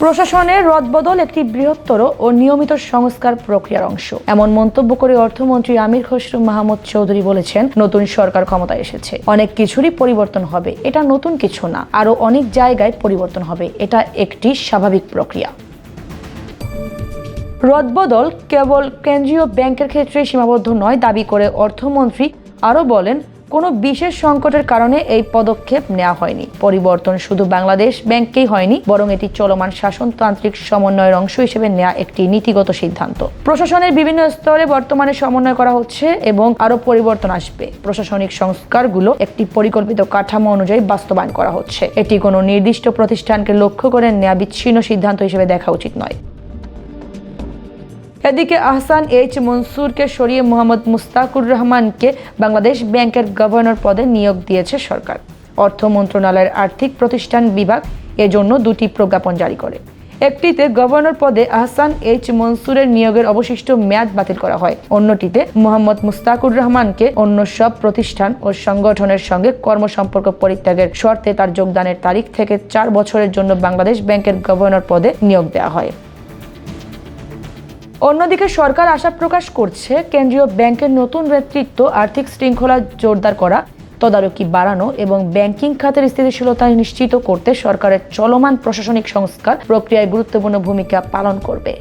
প্রশাসনের রদবদল একটি বৃহত্তর ও নিয়মিত সংস্কার প্রক্রিয়ার অংশ, এমন মন্তব্য করে অর্থমন্ত্রী আমির খসরু মাহমুদ চৌধুরী বলেছেন, নতুন সরকার ক্ষমতায় এসেছে, অনেক কিছুরই পরিবর্তন হবে। এটা নতুন কিছু না, আরো অনেক জায়গায় পরিবর্তন হবে। এটা একটি স্বাভাবিক প্রক্রিয়া। রদবদল কেবল কেন্দ্রীয় ব্যাংকের ক্ষেত্রে সীমাবদ্ধ নয় দাবি করে অর্থমন্ত্রী আরও বলেন, কোনো বিশেষ সংকটের কারণে এই পদক্ষেপ নেওয়া হয়নি। পরিবর্তন শুধু বাংলাদেশ ব্যাংকেই হয়নি, বরং এটি চলমান শাসনতান্ত্রিক সমন্বয়ের অংশ হিসেবে নেওয়া একটি নীতিগত সিদ্ধান্ত। প্রশাসনের বিভিন্ন স্তরে বর্তমানে সমন্বয় করা হচ্ছে এবং আরও পরিবর্তন আসবে। প্রশাসনিক সংস্কারগুলো একটি পরিকল্পিত কাঠামো অনুযায়ী বাস্তবায়ন করা হচ্ছে। এটি কোনো নির্দিষ্ট প্রতিষ্ঠানকে লক্ষ্য করে নেওয়া বিচ্ছিন্ন সিদ্ধান্ত হিসেবে দেখা উচিত নয়। এদিকে আহসান এইচ মনসুরকে সরিয়ে মোহাম্মদ মুস্তাকুর রহমানকে বাংলাদেশ ব্যাংকের গভর্নর পদে নিয়োগ দিয়েছে সরকার। অর্থ মন্ত্রণালয়ের আর্থিক প্রতিষ্ঠান বিভাগ এজন্য দুটি প্রজ্ঞাপন জারি করে। একটিতে গভর্নর পদে আহসান এইচ মনসুরের নিয়োগের অবশিষ্ট মেয়াদ বাতিল করা হয়, অন্যটিতে মোহাম্মদ মুস্তাকুর রহমানকে অন্য সব প্রতিষ্ঠান ও সংগঠনের সঙ্গে কর্মসম্পর্ক পরিত্যাগের শর্তে তার যোগদানের তারিখ থেকে 4 বছরের জন্য বাংলাদেশ ব্যাংকের গভর্নর পদে নিয়োগ দেওয়া হয়। অন্যদিকে সরকার আশা প্রকাশ করছে, কেন্দ্রীয় ব্যাংকের নতুন নেতৃত্ব আর্থিক শৃঙ্খলা জোরদার করা, তদারকি বাড়ানো এবং ব্যাংকিং খাতের স্থিতিশীলতা নিশ্চিত করতে সরকারের চলমান প্রশাসনিক সংস্কার প্রক্রিয়ায় গুরুত্বপূর্ণ ভূমিকা পালন করবে।